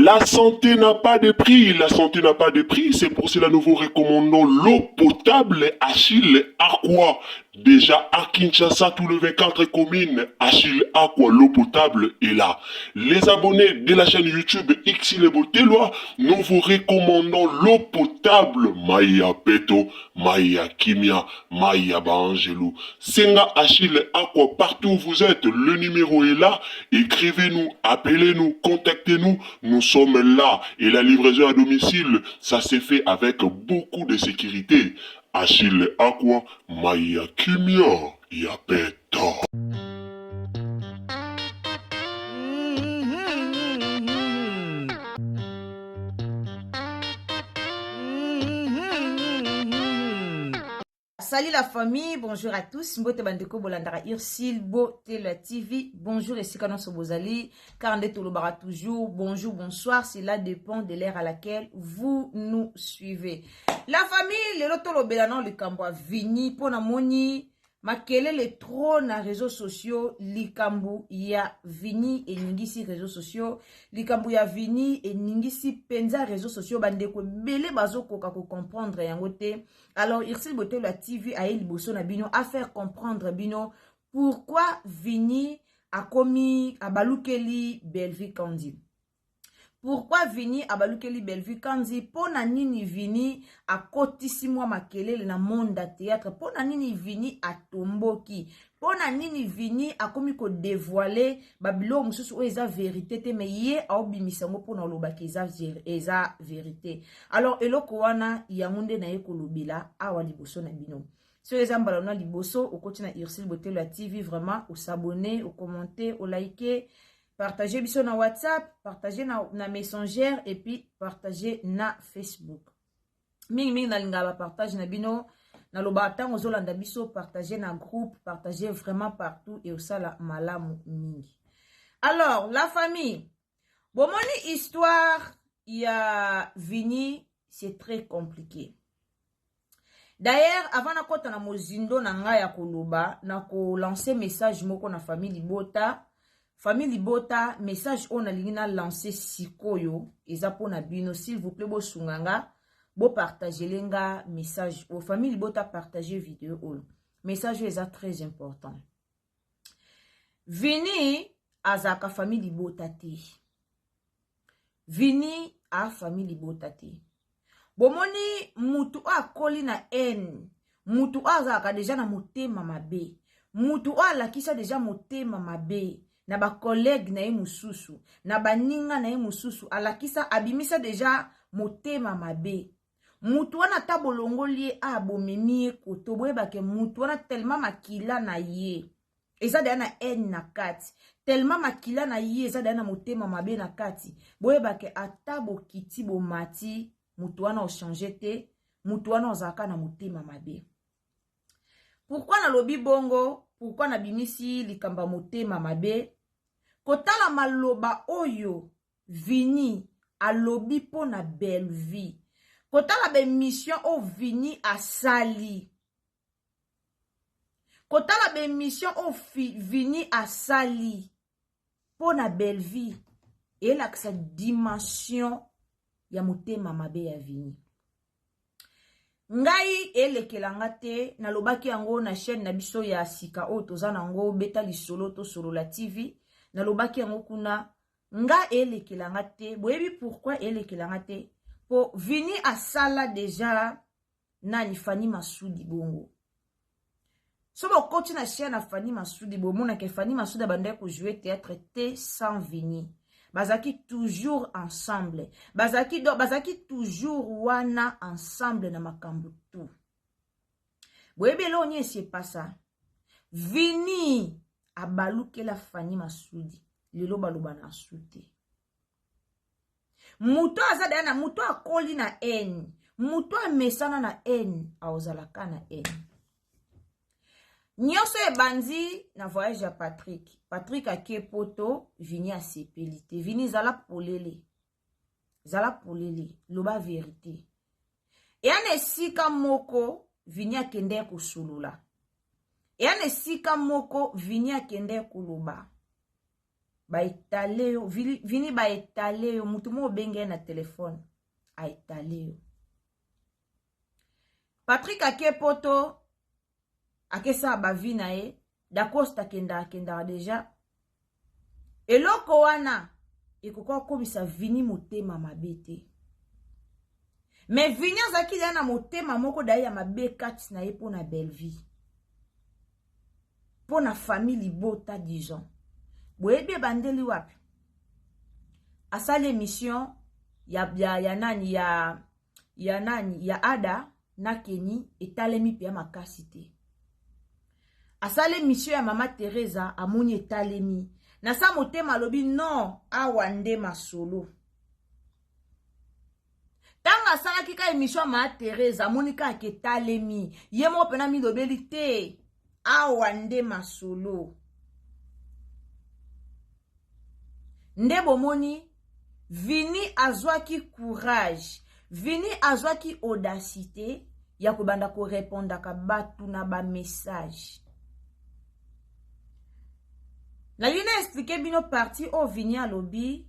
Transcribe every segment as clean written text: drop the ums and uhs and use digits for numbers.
La santé n'a pas de prix, la santé n'a pas de prix, c'est pour cela que nous vous recommandons l'eau potable Achille Aqua. Déjà à Kinshasa, tout le 24 communes, Achille Aqua, l'eau potable est là. Les abonnés de la chaîne YouTube Xile Botelwa, nous vous recommandons l'eau potable Maya Peto, Maya Kimia, Maya Bangelou. Senga Achille Aqua, partout où vous êtes, le numéro est là. Écrivez-nous, appelez-nous, contactez-nous. Nous sommes là et la livraison à domicile, ça s'est fait avec beaucoup de sécurité. Achille Aqua, Maya Kimia, Yapeta. Salut la famille, bonjour à tous. Mbote bandeko bolandara Ursile Bote la TV. Bonjour et sikano sobozali. Car on toujours bonjour, bonsoir. Cela dépend de l'ère à laquelle vous nous suivez. La famille, le loto lobelano le kambo vini pona moni makele le trop na réseaux sociaux likambu ya vini et ningisi réseaux sociaux likambu ya vini et ningisi penza réseaux sociaux bandeko belé bazo koka ko comprendre yangote. Alors Ursile Bote la TV a liboso na bino à faire comprendre bino pourquoi vini a commis a balukeli Bellevue Kandi. Pourquoi vini abalukeli Bellevue Kandi? Pona nini vini a kotisi mwa makelele na monde théâtre? Pona nini vini a tomboki? Pona nini vini a komi ko dévoiler babilo mususu o eza vérité te mais ye a obimisango pona lobaki eza vérité. Alors eloko wana yangunde na ye kolobela awa liboso na bino. Si vous avez un liboso, au continent Ursile Bote la TV, vraiment, au s'abonner, au commenter, au liker. Partagez biso na WhatsApp, partagez na Messenger et puis partagez na Facebook. Ming na lingaba partage na bino na lobata ozolanda biso partagez na groupe, partagez vraiment partout et au sala malamu mingi. Alors, la famille, bon moni histoire il y a vini, c'est très compliqué. D'ailleurs, avant na kota na mozindo na nga ya koloba, na ko lancer message moko na famille Libota. Famille Libota, message on a lingina lancé sikoyo, eza pona bino, s'il vous plaît, bo sunganga, bo partager lenga message, au famille Libota partager vidéo, message eza très important. Vini azaka famille Libota te. Vini a famille Libota te. Bomoni mutu a koli na en, mutu azaka deja na motema mabe, mutu a lakisa deja motema mabe. Na ba collègue na ye mususu, na ba ninga na ye mususu, alakisa abimisa deja motema mabe. Mutu wana tabolongo liye abomemi koto boyeba ke mutu wana tellement makila na ye. Eza deya na en na kati. Tellement makila na ye, eza deya na motema mabe na kati. Boyeba ke atabo kiti bo mati, mutu wana o changer te, mutu wana ozaka na motema mabe. Pourquoi na lobi bongo? Pourquoi na bimisi likamba motema mabe? Kotala maloba oyo vini a lobi po na Bellevue. Kotala be mission o vini a sali. Kotala be mission o vini a sali po na Bellevue. Et là que sa dimension ya motema mabe ya vini. Ngai elekelanga te na lobaki yango na chaîne na biso ya sika o tozana ngo beta lisolo to solo la TV. Na lobaki yango kuna nga elekelanga te. Boyebi pourquoi elekelanga te? Po vini asala deja nani Fani Masudi bongo. Sobo koti na chaîne na Fani Masudi bongo na ke Fani Masudi bande ko jouer théâtre te sans vini. Bazaki toujours ensemble. Bazaki toujours wana ensemble na makambo tout. Boyebi lo nye c'est pas ça. Vini abaluke la Fani Masudi. Lelo baloba na sute. Muto azada na muto akoli na en. Muto amesana na en. Aozalaka na en. Nyonso ebandi na voyage ya Patrick. Patrick ake poto, vini a sepelite. Vini zala polele. Zala polele. Loba vérité. E ane sika moko, vini a kende kusulula. E ane sika moko, vini a kende kuluba. ba étalé yo vini ba étalé yo mutu mo benge na téléphone a étalé yo Patrick Akepoto akesa ba vi na ye Dacosta kenda déjà eloko wana ekoko komisa vini motema mabete mais vini azaki na motema moko dai ya mabe kati na ye pona belle vie pona famille libota disons boyebi bandeli wapi asali émission ya nani ya Ada na Kenny etalemi pia makasi te asali émission ya mama Teresa amoni etalemi na sa motema lobi non awa nde masolo tanga asala kika émission ya mama Teresa amoni kaka etalemi ye mo pena mi lobeli te awa nde masolo nde bomoni Vini azwaki courage Vini azwaki audacité ya kobanda ko répondre ka batu na ba message na yuna expliquer bino parti o Vini alobi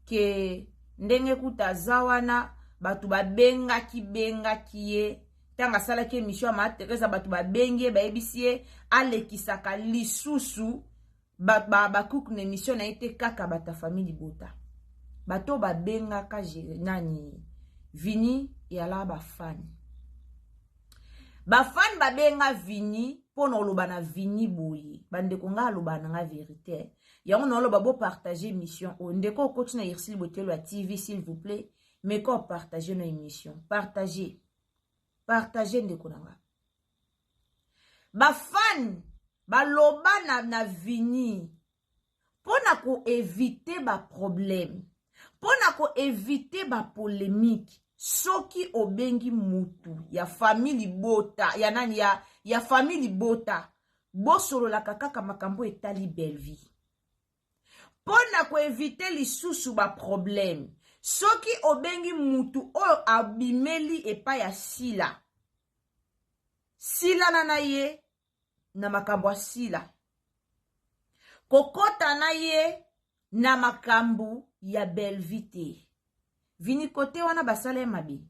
ke ndenge kutaza wana batu bengaki ye tanga sala ke émission ma Teresa batu babenge bayebisie alekisaka lisusu bakuk na émission na ite kaka bata famille bota bato babengaka nani Vini yala bafani babenga Vini pona oloba na Vini boye bandeko nga aloba na nga vérité yango na oloba bo partager émission o ndeko continue na Irsil Botelo à TV s'il vous plaît mais ko partager nos émission partager ndeko na nga bafani baloba na Vini pona ko éviter ba problème pona ko éviter ba polémique soki obengi mutu ya famille bota ya nani ya famille bota bosolo la kaka makambo etali belle vie pona ko éviter lisusu ba problème soki obengi mutu o abimeli epa ya sila na ye na makambo ya sila kokota na ye na makambo ya belle vie te Vini kote wana basala mabi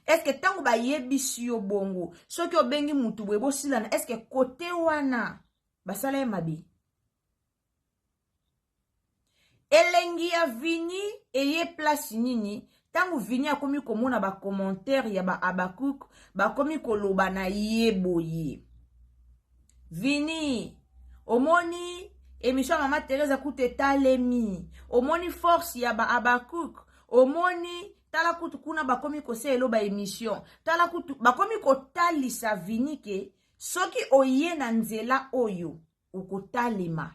est-ce que tango ba yebisi yo bongo soki obengi mutu bwebo silana est-ce que kote wana basala mabi elengi ya Vini eye place nini tango Vini akomi komona ba commentaire ya ba Abakuk bakomi koloba na ye boye Vini omoni émission mama Teresa kute talemi omoni force ya ba Abakuk omoni tala kutu kuna bakomi kose eloba émission tala kutu bakomi kotalisa Vini ke soki oye na nzela oyo ukotalema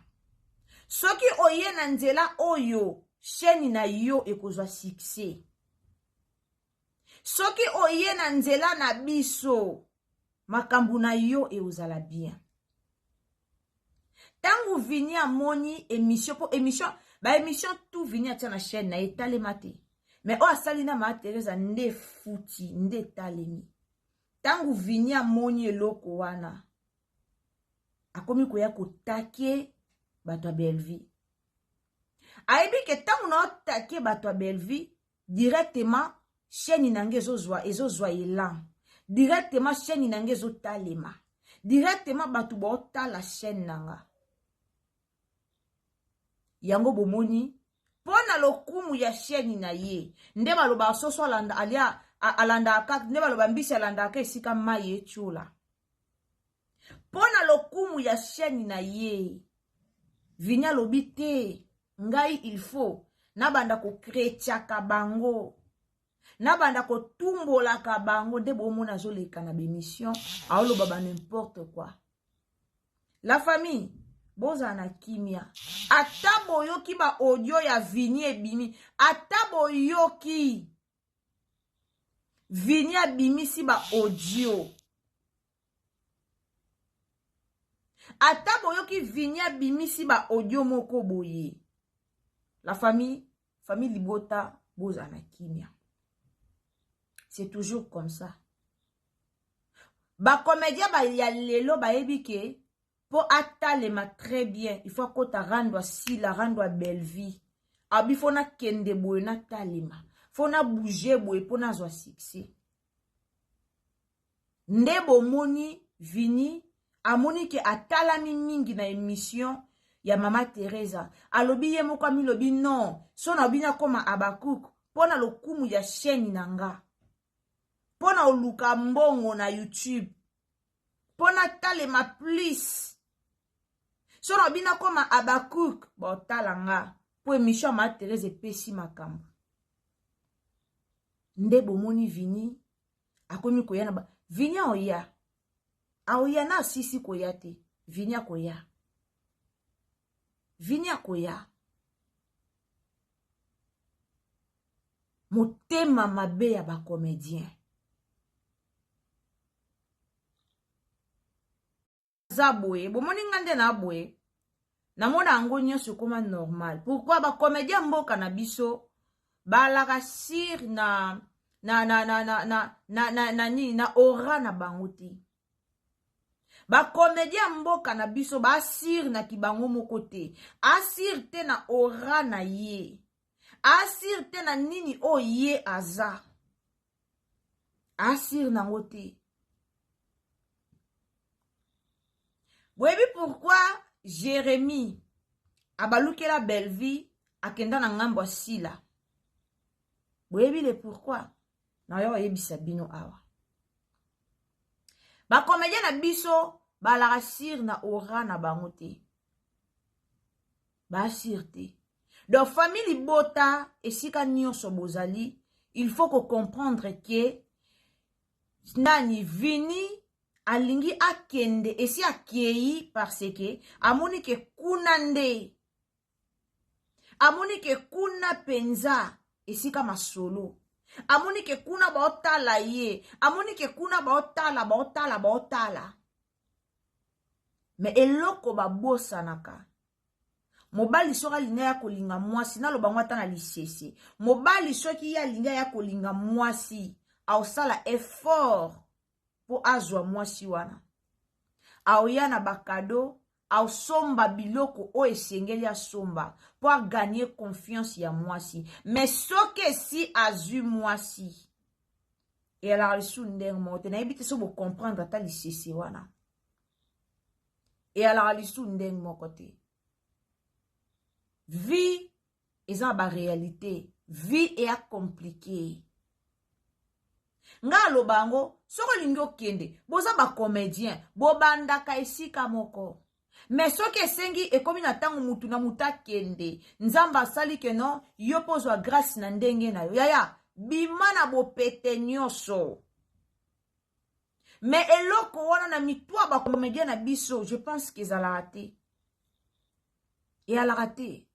soki oye na nzela oyo chaîne na yo ekozwa succès soki oye na nzela na biso makambu na yo eozala bien tangu Vini amoni émission po émission ba émission tout Vini atia na chaîne na etalema te mais o asali na ma Teresa nde futi nde talemi tangu Vini amoni eloko wana akomi koya kotake bato belle vie aibi ke tangu na otake bato belle vie directement chaîne nange ezozwa elan directement chaîne nange ezotalema directement bato baotala chaîne nanga yango bomoni pona lokumu ya chaîne na ye nde baloba soso alanda aka nde baloba mbisi alanda aka esika mai echula pona lokumu ya chaîne na ye Vini alobi te ngai il faut nabanda ko kretiaka bango nabanda ko tumbolaka bango nde bomona zoleka na bémission aoloba ba n'importe quoi la famille boza na kimia ata boyoki ba audio ya Vini ebimi ata boyoki Vini abimisi ba audio ata boyoki Vini abimisi ba audio moko boye la famille libota boza na kimia c'est toujours comme ça ba comédien ba ya lelo ba ebike Po atalema très bien. Il faut kota randwa sila, randwa belle vie. Abi fona kende boye na talema. Fona bouger boye po na zwa succès. Ndebo moni vini. Amoni ke atalami mingi na émission ya Mama Teresa. Alobi ye moko mi lobi non. Sona obina koma Abakuk. Pona lokumu ya chaîne nanga. Pona oluka mbongo na YouTube. Pona talema plus. Sona obina koma Abakuk. Ba talanga. Po émission Mama Teresa epesi makambo. Ndebo moni vini. Akomi koya na Vinya oya. Aoya na sisi koya te. Vinya koya. Vinya koya. Motema mabe ya ba comédien. Zaboye. Bomoni ngande na boye. Na mona ango nyonso koma normal. Pourquoi ba comédien mboka na biso balaka sir na ora na banguti. Ba comédien mboka na biso ba sir na kibango moko te. Asir te na ora na ye. Asir te na nini o ye aza. Asir na ngote. Webi pourquoi Jérémie abaluke la belle vie akenda na ngambo sila. Webi le pourquoi. Na yo yebisa bino awa. Ba comédien na biso ba la sir na ora na bango te. Ba sir te. Donc famille bota esika nyonso bozali, il faut que comprendre que nani vini alingi akende esi akei parce que amoni ke kunande. Amoni ke kuna penza esika masolo. Amoni ke kuna baotala ye. Amoni ke kuna baotala. Me eloko babosa naka. Mobali soka linga ya kolinga mwasi. Na loba mwata na lisese. Mobali soki ya linga ya kolinga mwasi. Au sala effort. Po azwa mwasi wana. Au yana bakado. Au somba biloko o esengeli ya somba. Po a gagner confiance ya mwasi. Mais soke si azu mwasi. Et ala resu ndeng mote. Na ebite so bo comprendre ata lisese wana. Et ala resu ndeng mokote. Vie eza ba réalité. Vie est compliquée. Nga lobango soko lingo kende. Boza ba comédien. Bo bandaka esika moko. Mais soki esengi ekomi na tango mutu na muta kende. Nzamba sali ke non, yo pozwa grâce na ndenge na yo. Yaya, bimana bo pete nyonso. Mais eloko wana na mitwa ba comédien na biso, je pense qu'ils a la raté. Et a la raté.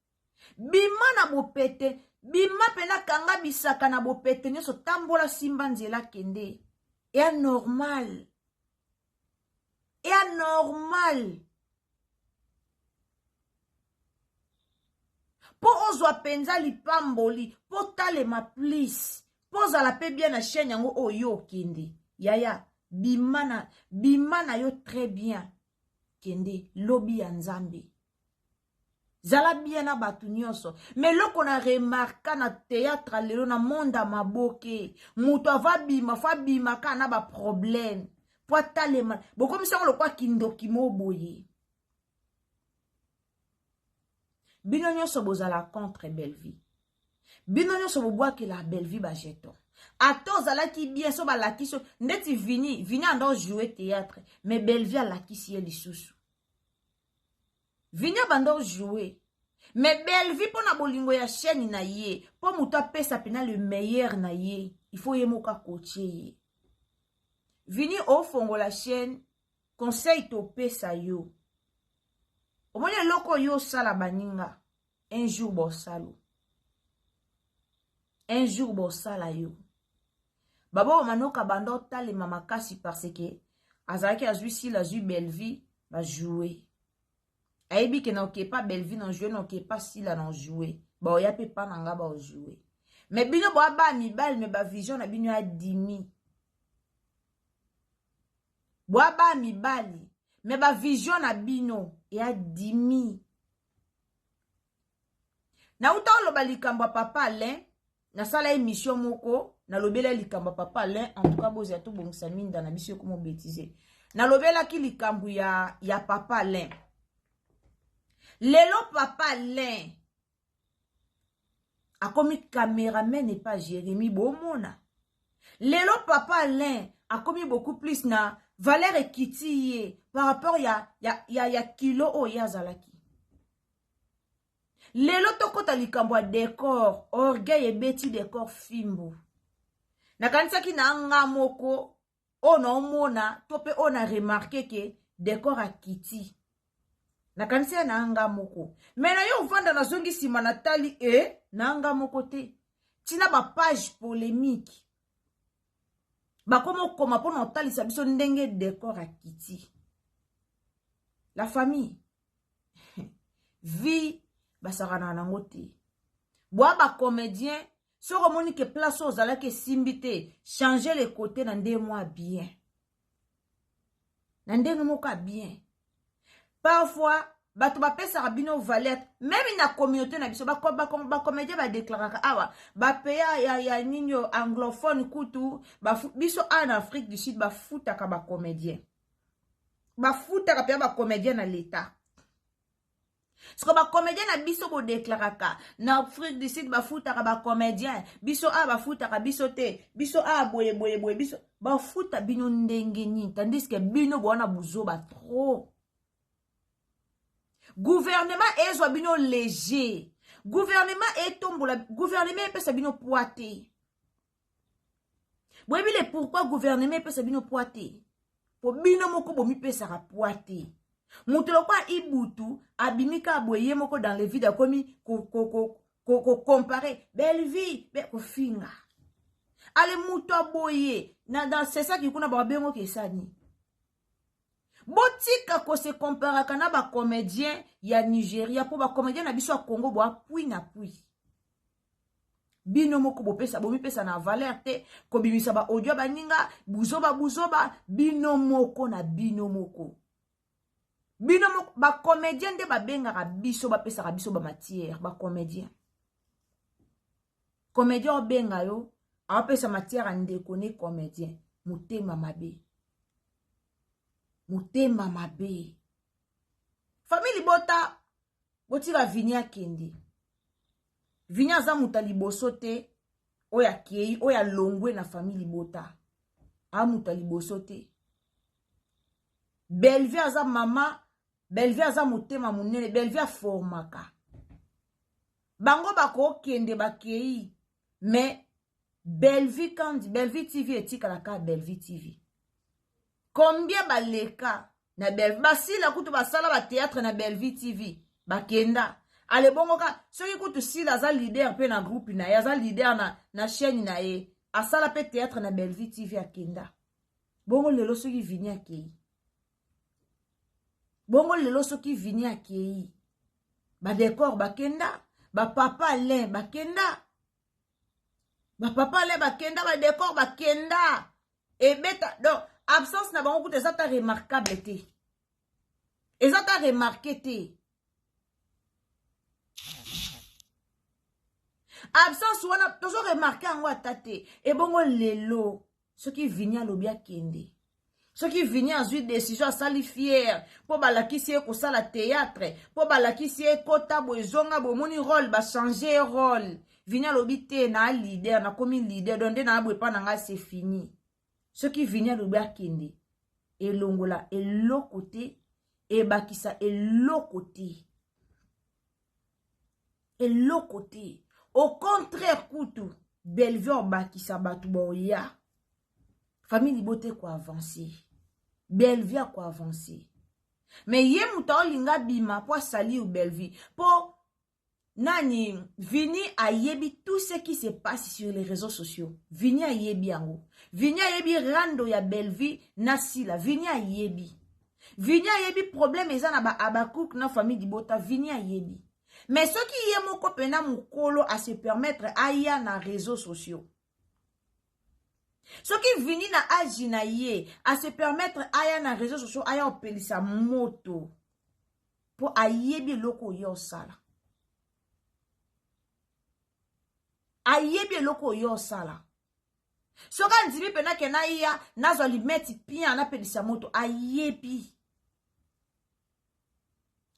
Bimana bo pete, bima pena kanga bisaka na bo pete nyonso tambola simba nzela kende. Et anormal. Et anormal. Po ozwa penza lipamboli, po talema plis, po zala pe bien na chaîne yango oyo kende. Yaya, bimana yo très bien. Kende, lobby ya nzambe. Zala bien na batu nyonso. Mais loko na remarka na théâtre lelo na monda maboke. Muto ava bima, fa bima ka na ba problème. Po talema, boko misako lokwa kindoki moboye. Bino nyonso bozala contre belle vie. Bino nyonso boboaki la belle vie ba jeton. Ato zalaki bien so ba lakiso ndeti vini ando jouer théâtre mais belle vie alakisi ye lisusu. Vini bando jouer mais belle vie pona bolingo ya chaîne na ye po muto pesa pena le meilleur na ye il faut ye moka coacher ye. Vini ofongo la chaîne conseil to pesa yo. Omone loko yo sala baninga. Un jour bo salo. Un jour bo sala yo. Babo manoka bando tale mamakasi parce que azaki azui si la zui belle vie ba jouer. Aibi ke na oké pas belle vie non jouer non oké pas si la non jouer. Ba oya pe pa nanga ba jouer. Mais bino bo ba mi bal me ba vision na bino a dimi. Bo ba mi bali. mais ba vision na bino et a dimi. Na uta oloba likambo papa Alain, na sala émission moko, na lobela likambo papa Alain, en tout cas bozi ato bongisa minda na biso komo bêtiser. Na lobela ki likambo ya papa Alain. Lelo papa Alain a commis caméraman et pas Jérémy Bomona. Lelo papa Alain a commis beaucoup plus na valeur ekiti par rapport ya kilo o ya zalaki. Lelo tokota likambo décor, orgueil et beti décor fimbo. Na kanisa ki na nga moko, on a mona, tope on a remarqué que décor a kiti. Na kanisa na nga moko. Mais na yo vanda na zongi sima Nathalie na nga moko te. Tina ba page polémique. Ba komo koma po na tali sa biso ndenge décor a kiti. La famille. Vie basarana nango te. Boa ba comédien, so romoni ke place aux ala ke simbité, changer les côtés dans 2 mois bien. Dans 2 mois bien. Parfois, bato ba pesa rabino valette, même na communauté na biso ba comédien ba déclarer awa, ba peya ya ninyo anglophone kutu, ba biso en Afrique du Sud ba futa ka ba comédien. Ba futa ka peya ba comédien na l'état. Ce que ba comédien na biso bo déclaraka na Afrique du Sud ba futa ka ba comédien biso ba futa ka biso te biso boye biso ba futa bino ndenge ni tandis que bino bona buzo ba trop. Gouvernement ezwa bino léger, gouvernement etombola, gouvernement pesa bino poité. Boyebi le pourquoi gouvernement pesa bino poité? Po bino moko bomi pesa ka poité. Mutelo kwa ibutu abimika aboye moko dans les vides komi comparer belle vie be ko finga. Ale muto aboye na dans c'est ça qui kuna ba bengo ke sani. Botika ko se compara kana ba comédien ya Nigeria po ba comédien na biso a Congo bo apui na pui. Bino moko bo pesa bomi pesa na valeur te ko bimisa ba audio ba ninga buzoba bino moko na bino moko. Bino ba comédien de ba benga ka biso ba pesa ka biso ba matière ba comédien. Comédien benga yo a pesa matière ande koné comédien mutema mabe. Mutema mabe. Famille bota botira vinya kendi. Vinya za mutali bosote oya kei oya longwe na famille bota. A mutali bosote. Bellevue aza mama, Bellevue aza mutema munene, Bellevue formaka. Bango bako kende bakei, mais Bellevue kandi, Bellevue TV etika la ka Bellevue TV. Combien baleka na Bellevue, basila kutu basala ba théâtre na Bellevue TV, bakenda. Ale bongo ka, soki kutu sila aza leader pe na groupe na ye, aza leader na chaîne na ye, asala pe théâtre na Bellevue TV akenda. Bongo lelo soki vini akei. Bongo lelo soki vini akei. Ba décor bakenda, ba papa Alain bakenda. Ba papa Alain bakenda, ba décor bakenda. Et beta, donc, absence na bango kutu ezata remarquable te. Ezata remarqué te. Absence wana toujours remarqué en watate. Et bongo lelo, soki vini alobi akende. Ce qui vient à une décision à sali fier pour balaki si ko sala théâtre pour balaki si kota bozonga bomoni rôle ba changer rôle vient l'obité na leader na komi leader donde na abwe pa nga c'est fini ce qui vient l'obi akende et longola et l'autre côté et bakisa et l'autre côté au contraire kutu Bellevue bakisa batu boya famille libote quoi avancer. Bellevue a quoi avancer. Mais yé mouta olinga bima po sali ou Bellevue. Po nani vini a yebi tout ce qui se passe sur les réseaux sociaux. Vini a yebi ango. Vini a yebi rando ya Bellevue nasila. Vini a yebi. Vini a yebi problème ezana ba abakouk na famille libota. Vini a yebi. Mais ce qui yé moko pena moukolo à se permettre aya na réseaux sociaux. Soki vini na agi na ye, à se permettre aya na réseaux sociaux, aya opelisa moto. Po ayebi loko yo sala. Ayebi loko yo sala. Soka nzibi pena ke na iya, nazo li meti pia na pelisa moto, ayebi.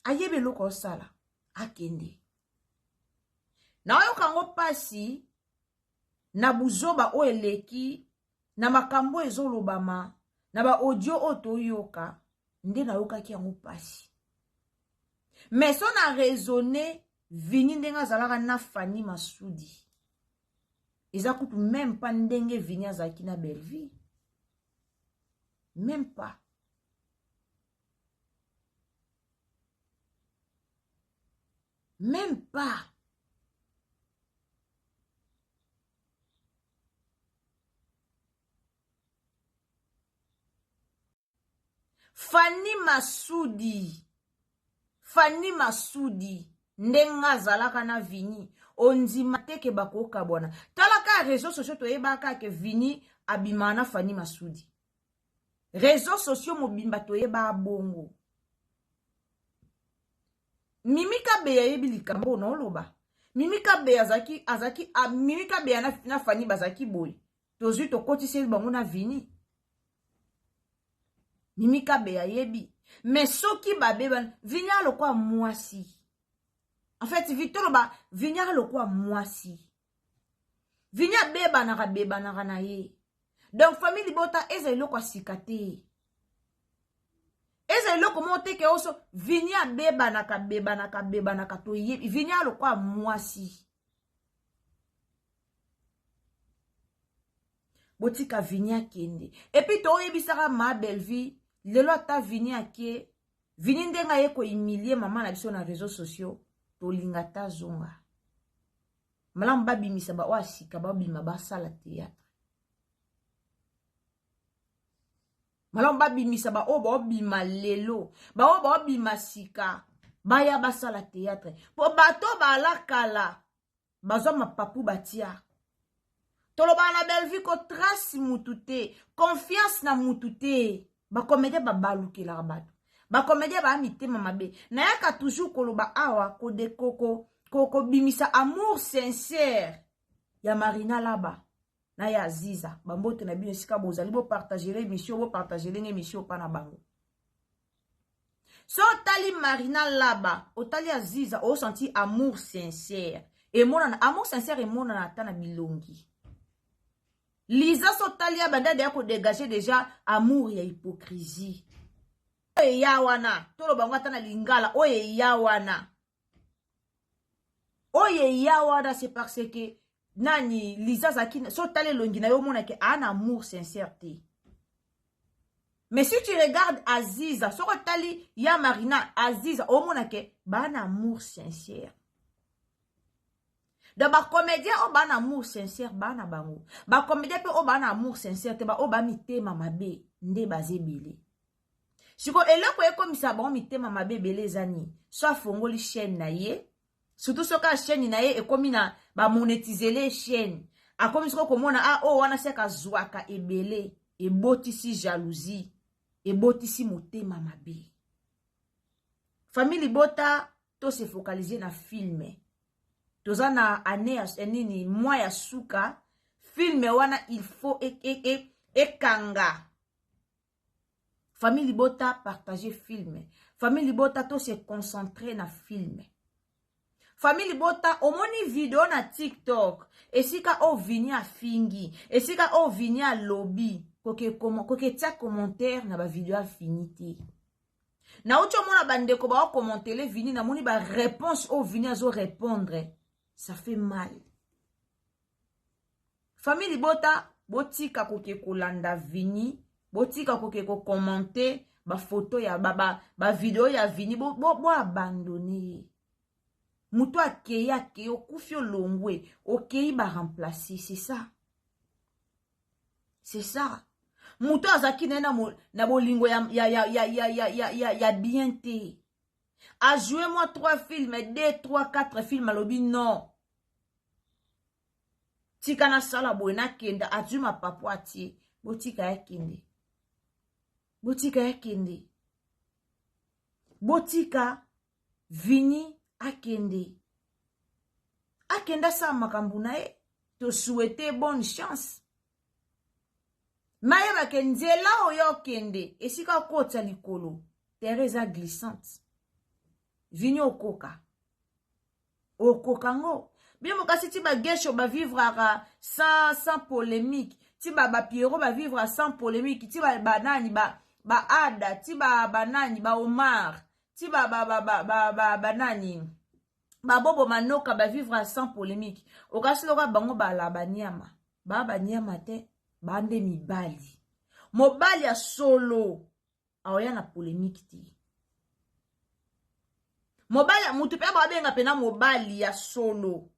Ayebi loko sala. Akende. Na oyo kango pasi, na buzoba o eleki, na makambo ezolobama, na ba audio oto yoka, nde na yoka ki yango pasi. Mais son a raisonné, vini ndenga zalaka na Fanny Massoudi. Eza kutu même pas ndenge vini azaki na belle vie. Même pas. Même pas. Fanny Massoudi. Fanny Massoudi. Ndenga zalaka na vini. Ondima teke bako kabwana. Talaka réseaux sociaux to yebaka ke vini abimana Fanny Massoudi. Réseaux sociaux mobimba to yeba bongo. Mimika beya yebi likambo no loba. Mimika beya azaki mimika beya na Fanny bazaki boy. Tozu to koti sel bango na vini. Mimika beya yebi. Mais soki babeba vinya lokwa mwasi. En fait, Victor ba vinya lokwa mwasi. Vinya beba naka na ye. Donc famille bota eza lokwa sikate. Eza loko monte ke oso vinya beba naka to ye. Vinya lokwa mwasi. Botika vinya kende. Et puis to yebisaka ma belle vie. Lelo ata vini ake, vini ndenga ye ko humilier maman na biso na réseaux sociaux, to lingata zonga. Malam babi misaba wa sika babi mabasala théâtre. Malam babi misaba o babi malelo, ba o babi masika, baya basala théâtre. Po bato ba la kala, bazo ma papu batia. Toloba na belle vie ko trace mutute, confiance na mutute. Ba comédie ba baluki la bato. Ba comédie ba amite mamabe. Na yaka toujours koloba awa ko de koko bimisa amour sincère ya Marina laba na ya Ziza. Bambote na bino sika bozali bo partager l'émission, bo partager l'émission pa na bango. So tali Marina laba, o tali ya Ziza o senti amour sincère. Et mona amour sincère et mona na tana bilongi. Lisa sotalia banda de ko dégager déjà amour ya hypocrisie. Oye yawana, tolo bango atana lingala, oye yawana. Oye yawana c'est parce que nani Lisa zaki sotale longi na yo mona ke an amour sincèreté. Mais si tu regardes Aziza, sotali ya Marina Aziza o mona ke ba na amour sincère. De ba comédien o ba na amour sincère ba na bango. Ba comédien pe o ba na amour sincère te ba o ba mitema mabe nde bazebele. Siko eloko ekomisa ba mitema mabe bele zani. So afongoli chaîne na ye. Surtout soka chaîne na ye ekomi na ba monétiser les chaînes. Akomi siko komona a o wana seka zwaka ebele e botisi jalousie e botisi motema mabe. Famille bota to se focaliser na filme. Toza na ane nini mwa ya suka filme wana il faut kanga. Famille bota partager filme. Famille bota to se concentrer na filme. Famille bota omoni video na TikTok. Esika o vini a fingi. Esika o vini a lobby. Koke tia commentaire na ba video a finité. Na ucho mona bandeko ba o commenter les vini na moni ba réponse o vini azo répondre. Ça fait mal. Famille bota, botika koke kolanda vini, botika koke ko commenter, ba photo ya ba video ya vini, bo abandonner. Muto akei okufio longwe, okei ba remplacer, c'est ça. C'est ça. Muto azaki na bolingo ya bien te. A joué moi 3 films, 2, 3, 4 films à lobby, non. tika na sala boye na kenda adu mapapu atie botika ya kende botika ya kende botika vini akende akenda sa makambo na ye to souhaiter bonne chance mayeba ke nzela oyo okende esika okota likolo terre eza glissante vini okoka ngo bien mokasi ti bagesho bavivraka sans polémique ti bapiero bavivra sans polémique ti banani baada ti banani baomar ti banani babobo manoka bavivra sans polémique okasi loka bango bala banyama banyama te bande mibali mobali ya solo aoya na polémique ti mobali mutu pe babenga pena mobali ya solo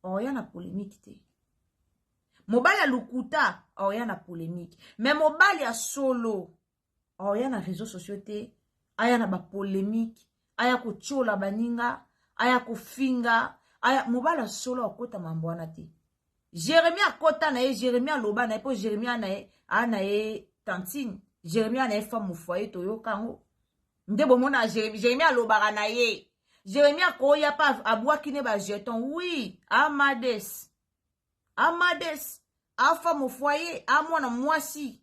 aoya na polémique te mobali ya lukuta aoya na polémique mais mobali ya solo aoya na réseaux sociaux te aya na ba polémique aya kochola baninga aya kofinga aya mobali ya solo akota mambo wana te Jérémie akota na ye Jérémie aloba na ye po Jérémie na ye ana ye tantine Jérémie na ye femme foyer to kango nde bomona Jérémie alobaka na ye Jérémie akoya pa abwaki ne ba jeton oui Amades a femme foyer a mwana mwasi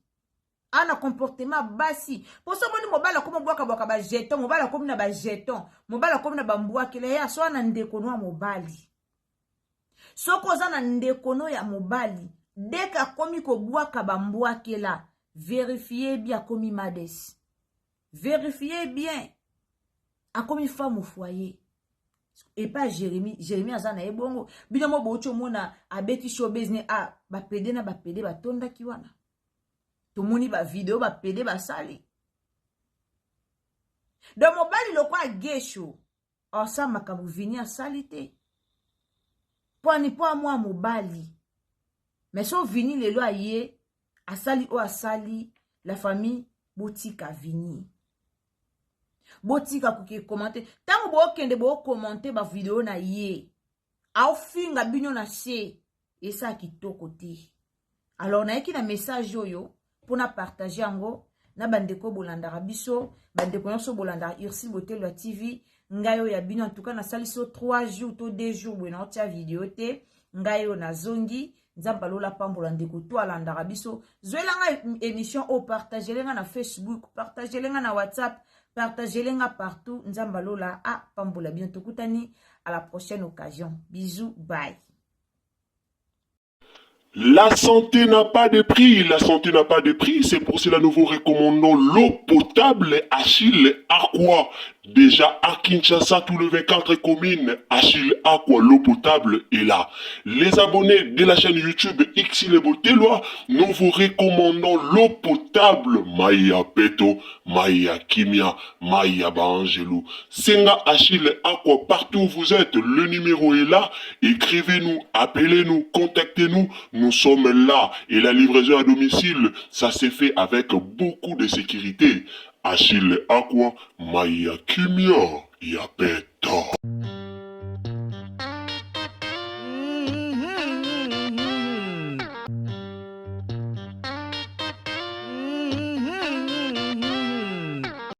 ana comportement basi pour ça moni mobala ko mbwaka ba jeton mobala ko na ba jeton mobala ko na ba mbwaki le ya so ana ndeko no mobali soko za na ndekono ya mobali deka komi ko bwaka bambwake la vérifiez bien komi Mades vérifiez bien akomi femme au foyer et pas Jérémie azana ebongo bino mo bocho mona abeti showbiz ne a ba pede batonda kiwana to moni ba video ba pede ba sali do mobali lokwa gesho asa makabu vini a salite Pwani po mwa mobali. Mais so vini lelo aye, asali o asali, la famille botika vini. Botika kuke komante. Tango bo kende bo komante ba video na ye. Au finga bino na se. Esa kitoko te. Alors na eki na message yoyo, pona partager ango, na bandeko bolandara biso, bandeko nyonso bolandara Ursil Botelwa TV, ngayo ya bino en tout cas na saliso 3 jours to 2 jours bueno tia vidéo te ngayo na zongi nzamba lola pambola ndeko to alandara biso zoelanga émission au partager lenga na Facebook partager lenga na WhatsApp partager lenga partout nzamba lola a pambola bien tokutani à la prochaine occasion bisous bye. La santé n'a pas de prix, la santé n'a pas de prix, c'est pour cela nous vous recommandons l'eau potable Achille Aqua. Déjà à Kinshasa, tous les 24 communes, Achille Aqua, l'eau potable est là. Les abonnés de la chaîne YouTube Ursil Botelwa, nous vous recommandons l'eau potable Maya Peto, Maya Kimia, Maya Bangelou. Senga Achille Aqua, partout où vous êtes, le numéro est là. Écrivez-nous, appelez-nous, contactez-nous. Nous sommes là et la livraison à domicile, ça s'est fait avec beaucoup de sécurité. Achille Aqua, Maya Kimia, Yapeto.